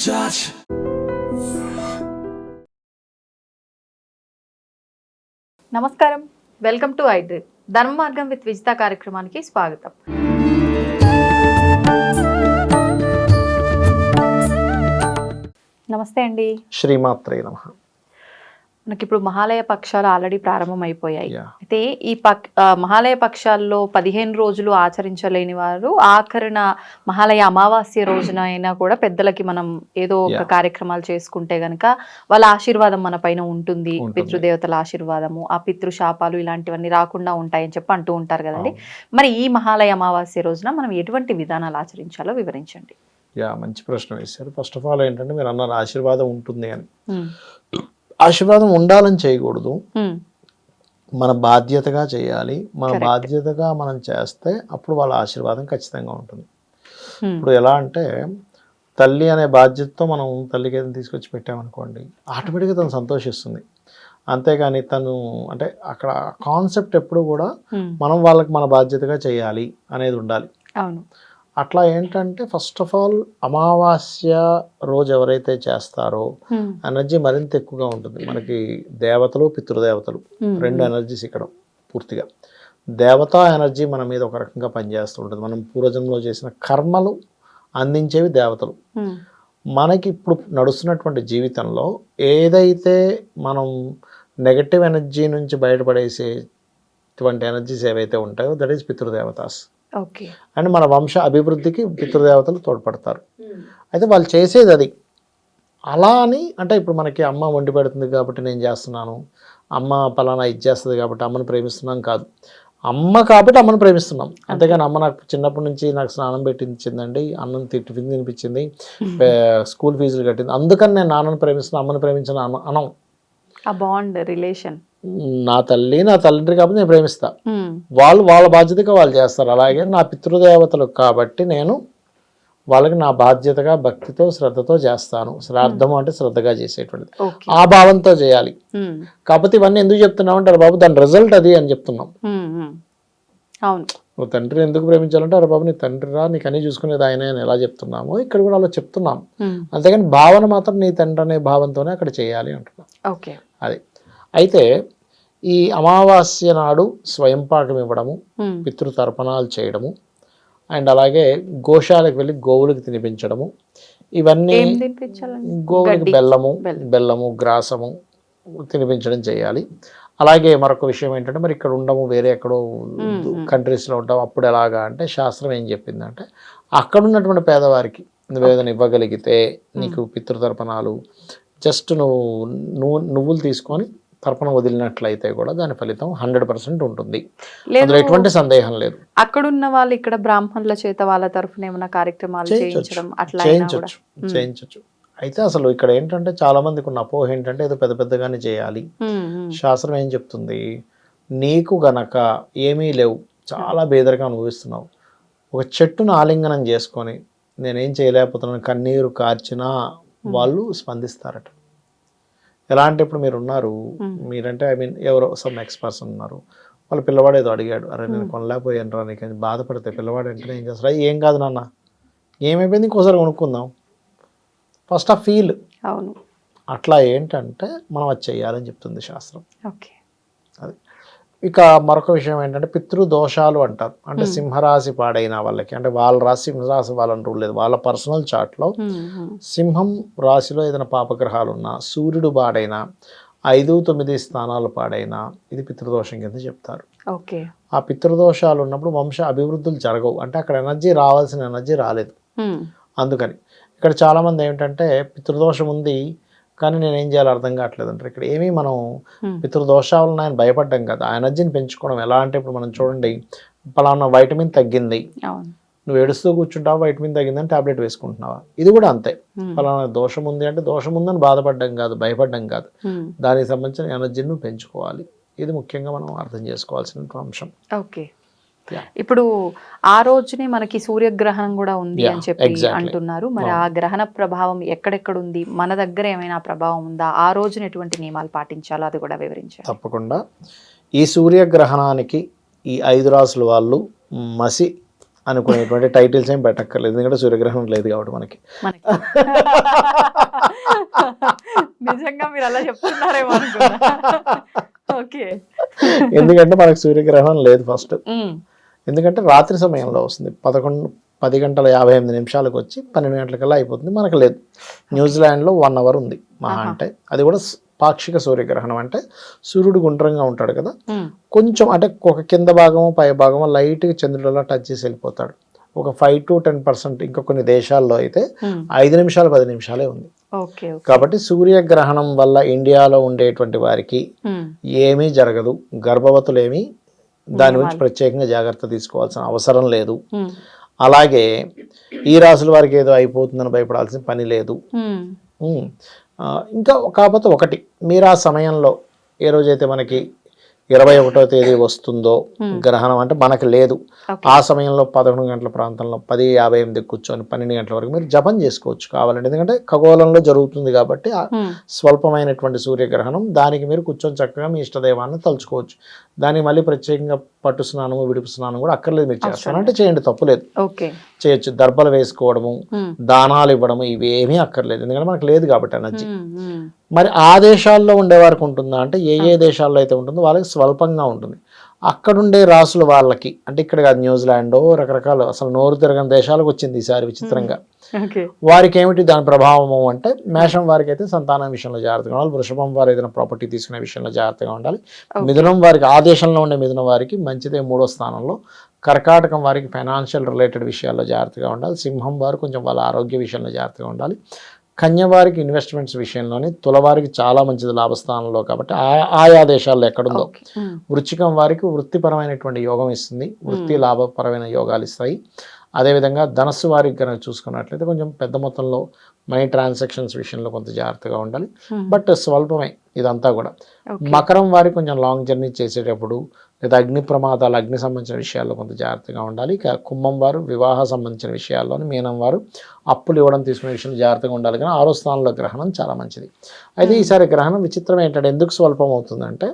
touch. నమస్కారం, welcome to I dream. ధర్మ మార్గం విత్ విజిత కార్యక్రమానికి స్వాగతం. నమస్తే అండి. శ్రీమాత్రే నమః. మనకి ఇప్పుడు మహాలయ పక్షాలు ఆల్రెడీ ప్రారంభం అయిపోయాయి. Yeah. అయితే ఈ మహాలయ పక్షాల్లో 15 రోజులు ఆచరించలేని వారు ఆఖరిన మహాలయ అమావాస్య రోజున అయినా కూడా పెద్దలకి మనం ఏదో ఒక కార్యక్రమాలు చేసుకుంటే గనక వాళ్ళ ఆశీర్వాదం మన పైన ఉంటుంది. పితృదేవతల ఆశీర్వాదము, ఆ పితృశాపాలు ఇలాంటివన్నీ రాకుండా ఉంటాయని చెప్పి అంటూ ఉంటారు కదండి. మరి ఈ మహాలయ అమావాస్య రోజున మనం ఎటువంటి విధానాలు ఆచరించాలో వివరించండి. మంచి ప్రశ్న వేశారు. ఫస్ట్ ఆఫ్ ఆల్ ఏంటంటే మీరు అన్నారు ఆశీర్వాదం ఉంటుంది అని. ఆశీర్వాదం ఉండాలని చేయకూడదు, మన బాధ్యతగా చేయాలి. మన బాధ్యతగా మనం చేస్తే అప్పుడు వాళ్ళ ఆశీర్వాదం ఖచ్చితంగా ఉంటుంది. ఇప్పుడు ఎలా అంటే తల్లి అనే బాధ్యతతో మనం తల్లికి ఏదైనా తీసుకొచ్చి పెట్టామనుకోండి, ఆటోమేటిక్గా తను సంతోషిస్తుంది. అంతేగాని తను అంటే అక్కడ కాన్సెప్ట్ ఎప్పుడు కూడా మనం వాళ్ళకి మన బాధ్యతగా చేయాలి అనేది ఉండాలి. అవును. అట్లా ఏంటంటే ఫస్ట్ ఆఫ్ ఆల్ అమావాస్య రోజు ఎవరైతే చేస్తారో ఎనర్జీ మరింత ఎక్కువగా ఉంటుంది. మనకి దేవతలు పితృదేవతలు రెండు ఎనర్జీస్ ఇక్కడ పూర్తిగా. దేవతా ఎనర్జీ మన మీద ఒక రకంగా పనిచేస్తూ ఉంటుంది. మనం పూర్వజన్మలో చేసిన కర్మలు అందించేవి దేవతలు. మనకి ఇప్పుడు నడుస్తున్నటువంటి జీవితంలో ఏదైతే మనం నెగటివ్ ఎనర్జీ నుంచి బయటపడేసేటువంటి ఎనర్జీస్ ఏవైతే ఉంటాయో దట్ ఈస్ పితృదేవతాస్. అండ్ మన వంశ అభివృద్ధికి పితృదేవతలు తోడ్పడతారు. అయితే వాళ్ళు చేసేది అది. అలా అని అంటే ఇప్పుడు మనకి అమ్మ వండి పెడుతుంది కాబట్టి నేను చేస్తున్నాను, అమ్మ పలానా ఇది చేస్తుంది కాబట్టి అమ్మను ప్రేమిస్తున్నాం కాదు. అమ్మ కాబట్టి అమ్మను ప్రేమిస్తున్నాం. అంతేగాని అమ్మ నాకు చిన్నప్పటి నుంచి నాకు స్నానం పెట్టించిందండి, అన్నం టిఫిన్ తినిపించింది, స్కూల్ ఫీజులు కట్టింది, అందుకని నేను నాన్నను ప్రేమిస్తున్నాను, అమ్మను ప్రేమించిన అనం. ఆ బాండ్ రిలేషన్ నా తల్లి నా తండ్రి కాబట్టి నేను ప్రేమిస్తా, వాళ్ళు వాళ్ళ బాధ్యతగా వాళ్ళు చేస్తారు. అలాగే నా పితృదేవతలు కాబట్టి నేను వాళ్ళకి నా బాధ్యతగా భక్తితో శ్రద్ధతో చేస్తాను. శ్రాద్ధము అంటే శ్రద్ధగా చేసేటువంటిది, ఆ భావంతో చేయాలి. కాకపోతే ఇవన్నీ ఎందుకు చెప్తున్నాం అంటారు బాబు, దాని రిజల్ట్ అది అని చెప్తున్నాం. నువ్వు తండ్రిని ఎందుకు ప్రేమించాలంటే అరే బాబు నీ తండ్రి రా, నీకు అన్నీ చూసుకునేది ఆయన అని ఎలా చెప్తున్నామో ఇక్కడ కూడా అలా చెప్తున్నాం. అంతేగాని భావన మాత్రం నీ తండ్రి అనే భావంతోనే అక్కడ చేయాలి అంటున్నాం. అది. అయితే ఈ అమావాస్య నాడు స్వయం పాకం ఇవ్వడము, పితృతర్పణాలు చేయడము, అండ్ అలాగే గోశాలకు వెళ్ళి గోవులకు తినిపించడము, ఇవన్నీ గోవులకి బెల్లము గ్రాసము తినిపించడం చేయాలి. అలాగే మరొక విషయం ఏంటంటే మరి ఇక్కడ ఉండము, వేరే ఎక్కడో కంట్రీస్లో ఉంటాము, అప్పుడు ఎలాగా అంటే శాస్త్రం ఏం చెప్పిందంటే అక్కడ ఉన్నటువంటి పేదవారికి నువ్వు ఏదైనా ఇవ్వగలిగితే నీకు పితృతర్పణాలు జస్ట్ నువ్వులు తీసుకొని తర్పణ వదిలినట్లయితే కూడా దాని ఫలితం 100% ఉంటుంది. అందులో ఎటువంటి సందేహం లేదు. అక్కడున్న వాళ్ళు ఇక్కడ బ్రాహ్మణుల చేత వాళ్ళ తరఫున ఏమైనా కార్యక్రమాలు చేయించవచ్చు. అయితే అసలు ఇక్కడ ఏంటంటే చాలా మందికి ఉన్న అపోహ ఏంటంటే ఏదో పెద్ద పెద్దగానే చేయాలి. శాస్త్రం ఏం చెప్తుంది, నీకు గనక ఏమీ లేవు, చాలా బేదరిగా అనుభవిస్తున్నావు, ఒక చెట్టును ఆలింగనం చేసుకొని నేనేం చేయలేకపోతున్నాను కన్నీరు కార్చినా వాళ్ళు స్పందిస్తారట. ఎలా అంటే ఇప్పుడు మీరు ఉన్నారు, మీరంటే ఎవరో సమ్ ఎక్స్పర్సన్ ఉన్నారు, వాళ్ళ పిల్లవాడు ఏదో అడిగాడు, అరే నేను కొనలేకపోయాను రా నీకు అని బాధపడితే పిల్లవాడు వెంటనే ఏం చేస్తారా, ఏం కాదు నాన్న, ఏమైపోయింది ఇంకోసారి కొనుక్కుందాం, ఫస్ట్ ఆ ఫీల్. అవును. అట్లా ఏంటంటే మనం అది చెయ్యాలని చెప్తుంది శాస్త్రం. అది. ఇక మరొక విషయం ఏంటంటే పితృదోషాలు అంటారు. అంటే సింహరాశి పాడైన వాళ్ళకి, అంటే వాళ్ళ రాశి సింహరాశి వాళ్ళని రూల్ లేదు, వాళ్ళ పర్సనల్ చార్ట్లో సింహం రాశిలో ఏదైనా పాపగ్రహాలు ఉన్నా, సూర్యుడు పాడైనా, 5, 9 స్థానాలు పాడైనా ఇది పితృదోషం కింద చెప్తారు. ఆ పితృదోషాలు ఉన్నప్పుడు వంశ అభివృద్ధులు జరగవు. అంటే అక్కడ ఎనర్జీ రావాల్సిన ఎనర్జీ రాలేదు. అందుకని ఇక్కడ చాలామంది ఏమిటంటే పితృదోషం ఉంది కానీ నేనేం చేయాలో అర్థం కావట్లేదు అంటారు. ఇక్కడ ఏమీ మనం పితృదోషాలను ఆయన భయపడ్డాం కదా, ఆ ఎనర్జీని పెంచుకోవడం ఎలా అంటే ఇప్పుడు మనం చూడండి, పలానా వైటమిన్ తగ్గింది, నువ్వు ఏడుస్తూ కూర్చుంటావా, వైటమిన్ తగ్గిందని టాబ్లెట్ వేసుకుంటున్నావా, ఇది కూడా అంతే. పలానా దోషం ఉంది అంటే దోషం ఉందని బాధపడ్డం కాదు, భయపడ్డం కాదు, దానికి సంబంధించిన ఎనర్జీని నువ్వు పెంచుకోవాలి. ఇది ముఖ్యంగా మనం అర్థం చేసుకోవాల్సిన అంశం. ఇప్పుడు ఆ రోజునే మనకి సూర్యగ్రహణం కూడా ఉంది అని చెప్పి అంటున్నారు. మరి ఆ గ్రహణ ప్రభావం ఎక్కడెక్కడ ఉంది, మన దగ్గర ఏమైనా ప్రభావం ఉందా, ఆ రోజున ఎటువంటి నియమాలు పాటించాలో అది కూడా వివరించారు. తప్పకుండా. ఈ సూర్యగ్రహణానికి ఈ 5 రాసుల వాళ్ళు మసి అనుకునేటువంటి టైటిల్స్ ఏం పెట్టక్కర్లేదు, ఎందుకంటే సూర్యగ్రహణం లేదు కాబట్టి మనకి. మనకి నిజంగా మీరు అలా చెప్తున్నారేమో అనుకున్నా. ఓకే. ఎందుకంటే మనకు సూర్యగ్రహణం లేదు ఫస్ట్, ఎందుకంటే రాత్రి సమయంలో వస్తుంది. 10 గంటల 58 నిమిషాలకు వచ్చి 12 గంటలకల్లా అయిపోతుంది. మనకు లేదు. న్యూజిలాండ్లో 1 అవర్ ఉంది మహా అంటే, అది కూడా పాక్షిక సూర్యగ్రహణం. అంటే సూర్యుడు గుండ్రంగా ఉంటాడు కదా, కొంచెం అంటే ఒక కింద భాగము పై భాగము లైట్గా చంద్రుడు అలా టచ్ చేసి వెళ్ళిపోతాడు. ఒక 5 to 10%. ఇంకా కొన్ని దేశాల్లో అయితే 5 నిమిషాలు 10 నిమిషాలే ఉంది. కాబట్టి సూర్యగ్రహణం వల్ల ఇండియాలో ఉండేటువంటి వారికి ఏమీ జరగదు. గర్భవతులేమీ దాని గురించి ప్రత్యేకంగా జాగ్రత్త తీసుకోవాల్సిన అవసరం లేదు. అలాగే ఈ రాసుల వారికి ఏదో అయిపోతుందని భయపడాల్సిన పని లేదు. ఇంకా కాకపోతే ఒకటి, మీరు ఆ సమయంలో ఏ రోజైతే మనకి 21వ తేదీ వస్తుందో గ్రహణం, అంటే మనకు లేదు, ఆ సమయంలో 11 గంటల ప్రాంతంలో 10:58 కూర్చొని 12 గంటల వరకు మీరు జపం చేసుకోవచ్చు కావాలంటే, ఎందుకంటే ఖగోళంలో జరుగుతుంది కాబట్టి స్వల్పమైనటువంటి సూర్యగ్రహణం. దానికి మీరు కూర్చొని చక్కగా మీ ఇష్టదైవాన్ని తలుచుకోవచ్చు. దానికి మళ్ళీ ప్రత్యేకంగా పట్టు స్నానము విడుపు స్నానం కూడా అక్కర్లేదు. మీరు చేస్తానంటే చేయండి, తప్పులేదు, చేయొచ్చు. దర్భలు వేసుకోవడము, దానాలు ఇవ్వడము, ఇవేమీ అక్కర్లేదు, ఎందుకంటే మనకు లేదు కాబట్టి ఎనర్జీ. మరి ఆ దేశాల్లో ఉండేవారికి ఉంటుందా అంటే, ఏ దేశాల్లో అయితే ఉంటుందో వాళ్ళకి స్వల్పంగా ఉంటుంది. అక్కడుండే రాసుల వాళ్ళకి, అంటే ఇక్కడ కాదు, న్యూజిలాండ్ రకరకాల అసలు నోరు తిరగని దేశాలకు వచ్చింది ఈసారి విచిత్రంగా. వారికి ఏమిటి దాని ప్రభావము అంటే, మేషం వారికి అయితే సంతానం విషయంలో జాగ్రత్తగా ఉండాలి. వృషభం వారు ఏదైనా ప్రాపర్టీ తీసుకునే విషయంలో జాగ్రత్తగా ఉండాలి. మిథునం వారికి, ఆ దేశంలో ఉండే మిథునం వారికి మంచిదే 3వ స్థానంలో. కర్కాటకం వారికి ఫైనాన్షియల్ రిలేటెడ్ విషయాల్లో జాగ్రత్తగా ఉండాలి. సింహం వారు కొంచెం వాళ్ళ ఆరోగ్య విషయంలో జాగ్రత్తగా ఉండాలి. కన్య వారికి ఇన్వెస్ట్మెంట్స్ విషయంలోని, తులవారికి చాలా మంచిది లాభస్థానంలో కాబట్టి ఆయా దేశాల్లో ఎక్కడుందో. వృశ్చికం వారికి వృత్తిపరమైనటువంటి యోగం ఇస్తుంది, వృత్తి లాభపరమైన యోగాలు ఇస్తాయి. అదేవిధంగా ధనస్సు వారికి కనుక చూసుకున్నట్లయితే కొంచెం పెద్ద మొత్తంలో మనీ ట్రాన్సాక్షన్స్ విషయంలో కొంత జాగ్రత్తగా ఉండాలి, బట్ స్వల్పమే ఇదంతా కూడా. మకరం వారికి కొంచెం లాంగ్ జర్నీ చేసేటప్పుడు లేదా అగ్ని ప్రమాదాలు, అగ్ని సంబంధించిన విషయాల్లో కొంత జాగ్రత్తగా ఉండాలి. ఇక కుంభం వారు వివాహ సంబంధించిన విషయాల్లోని, మీనం వారు అప్పులు ఇవ్వడం తీసుకునే విషయంలో జాగ్రత్తగా ఉండాలి. కానీ 6వ స్థానంలో గ్రహణం చాలా మంచిది. అయితే ఈసారి గ్రహణం విచిత్రం ఏంటంటే, ఎందుకు స్వల్పం అవుతుందంటే,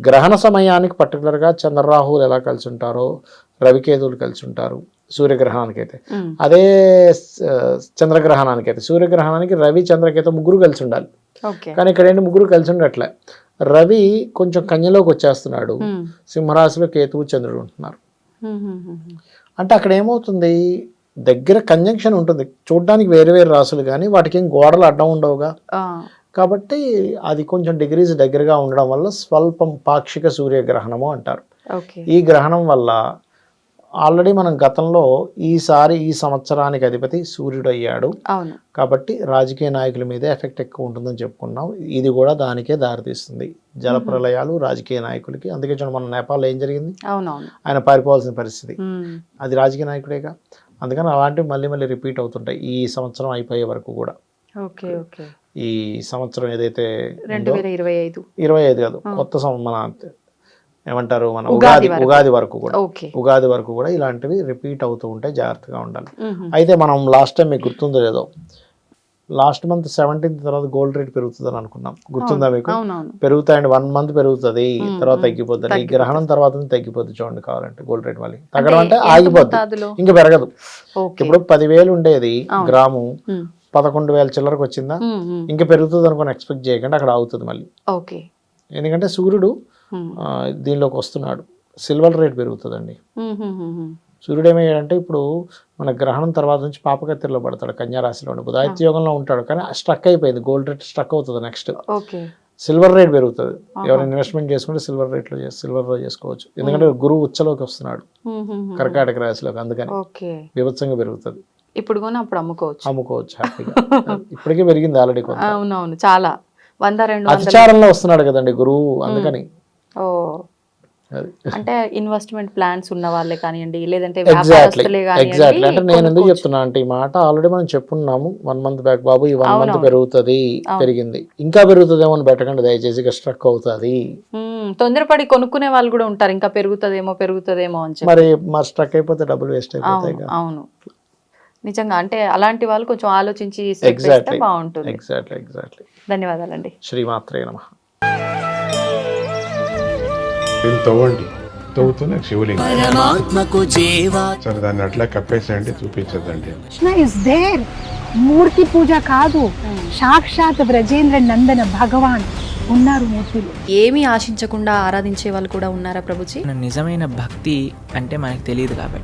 గ్రహణ సమయానికి పర్టికులర్గా చంద్రరాహువులు ఎలా కలిసి ఉంటారో, రవికేతువులు కలిసి ఉంటారు సూర్యగ్రహణానికి అయితే. అదే చంద్రగ్రహణానికి అయితే, సూర్యగ్రహణానికి రవి చంద్రకేతు ముగ్గురు కలిసి ఉండాలి. కానీ ఇక్కడ ఏంటి, ముగ్గురు కలిసి ఉండట్లే. రవి కొంచెం కన్యలోకి వచ్చేస్తున్నాడు, సింహరాశిలో కేతువు చంద్రుడు ఉంటున్నారు. అంటే అక్కడ ఏమవుతుంది, దగ్గర కంజంక్షన్ ఉంటుంది. చూడడానికి వేరు వేరు రాసులు కానీ వాటికి ఏం గోడలు అడ్డం ఉండవుగా, కాబట్టి అది కొంచెం డిగ్రీస్ దగ్గరగా ఉండడం వల్ల స్వల్పం పాక్షిక సూర్యగ్రహణము అంటారు. ఈ గ్రహణం వల్ల ఆల్రెడీ మనం గతంలో ఈసారి ఈ సంవత్సరానికి అధిపతి సూర్యుడు అయ్యాడు కాబట్టి రాజకీయ నాయకుల మీదే ఎఫెక్ట్ ఎక్కువ ఉంటుందని చెప్పుకున్నాం. ఇది కూడా దానికే దారితీస్తుంది, జలప్రలయాలు రాజకీయ నాయకులకి. అందుకే చూడండి, మన నేపాల్లో ఏం జరిగింది, ఆయన పారిపోవాల్సిన పరిస్థితి, అది రాజకీయ నాయకుడేగా. అందుకని అలాంటివి మళ్ళీ మళ్ళీ రిపీట్ అవుతుంటాయి ఈ సంవత్సరం అయిపోయే వరకు కూడా. ఈ సంవత్సరం ఏదైతే 2025 కాదు, కొత్త మన ఏమంటారు, మన ఉగాది వరకు కూడా ఇలాంటివి రిపీట్ అవుతూ ఉంటాయి, జాగ్రత్తగా ఉండాలి. అయితే మనం లాస్ట్ టైం మీకు గుర్తుందో లేదో, లాస్ట్ మంత్ 17th తర్వాత గోల్డ్ రేట్ పెరుగుతుందని అనుకున్నాం, గుర్తుందా మీకు? పెరుగుతాయండి, 1 month పెరుగుతుంది, తర్వాత తగ్గిపోతుంది. ఈ గ్రహణం తర్వాత తగ్గిపోతుంది చూడండి, కావాలంటే గోల్డ్ రేట్ మళ్ళీ తగ్గడం అంటే ఆగిపోద్ది, ఇంకా పెరగదు. ఇప్పుడు 10,000 ఉండేది గ్రాము 11,000 చిల్లరకు వచ్చిందా, ఇంకా పెరుగుతుంది అనుకుని ఎక్స్పెక్ట్ చేయకండి, అక్కడ అవుతుంది మళ్ళీ. ఎందుకంటే సూర్యుడు దీనిలోకి వస్తున్నాడు, సిల్వర్ రేట్ పెరుగుతుందండి. సూర్యుడు ఏమయ్యాడంటే, ఇప్పుడు మన గ్రహణం తర్వాత నుంచి పాపకత్తిరిలో పడతాడు, కన్యారాశిలో ఉండి బుధాదిత్య యోగంలో ఉంటాడు, కానీ స్ట్రక్ అయిపోయింది, గోల్డ్ రేట్ స్ట్రక్ అవుతుంది. నెక్స్ట్ సిల్వర్ రేట్ పెరుగుతుంది. ఎవరైనా ఇన్వెస్ట్మెంట్ చేసుకుంటే సిల్వర్లో చేసుకోవచ్చు, ఎందుకంటే గురువు ఉచ్చలోకి వస్తున్నాడు కర్కాటక రాశిలోకి, అందుకని బీభత్సంగా పెరుగుతుంది. ఇప్పుడు అప్పుడు అమ్ముకోవచ్చు హ్యాపీగా. ఇప్పటికే పెరిగింది ఆల్రెడీ, అవునవును, చాలా 100-200 అతిచారంలో వస్తున్నాడు కదండి గురువు, అందుకని. అంటే ఇన్వెస్ట్మెంట్ ప్లాన్స్ ఉన్న వాళ్ళే కానివ్వండి, లేదంటే ఎగ్జాక్ట్లీ అంటే నేను ఎందుకు చెప్తున్నా అంటే, ఈ మాట ఆల్రెడీ మనం చెప్పున్నాము 1 month బ్యాక్, బాబు ఈ 1 month పెరుగుతుంది, పెరిగింది, ఇంకా పెరుగుతుందేమో అని పెట్టకండి దయచేసి, స్ట్రక్ అవుతుంది. తొందరపడి కొనుక్కునే వాళ్ళు కూడా ఉంటారు, ఇంకా పెరుగుతుందేమో అని చెప్పి. మరి స్ట్రక్ అయిపోతే డబ్బులు వేస్ట్ అయిపోతాయి. అవును, నిజంగా. అంటే అలాంటి వాళ్ళు కొంచెం ఆలోచించి బాగుంటుంది. ఎగ్జాక్ట్లీ. ధన్యవాదాలండి. శ్రీమాత్రే నమః. దీన్ని తవ్వండి, అవుతున్న శివలింగం. పరమాత్మకు జీవా సరే దాన్ని అట్లా కప్పేసేయండి, చూపించదండి. Krishna is there. మూర్తి పూజ కాదు, సాక్షాత్ బ్రజేంద్ర నందన భగవాన్ ఉన్నారు మూర్తిలో. ఏమీ ఆశించకుండా ఆరాధించే వాళ్ళు కూడా ఉన్నారా ప్రభుజీ? నిజమైన భక్తి అంటే మనకు తెలియదు కాబట్టి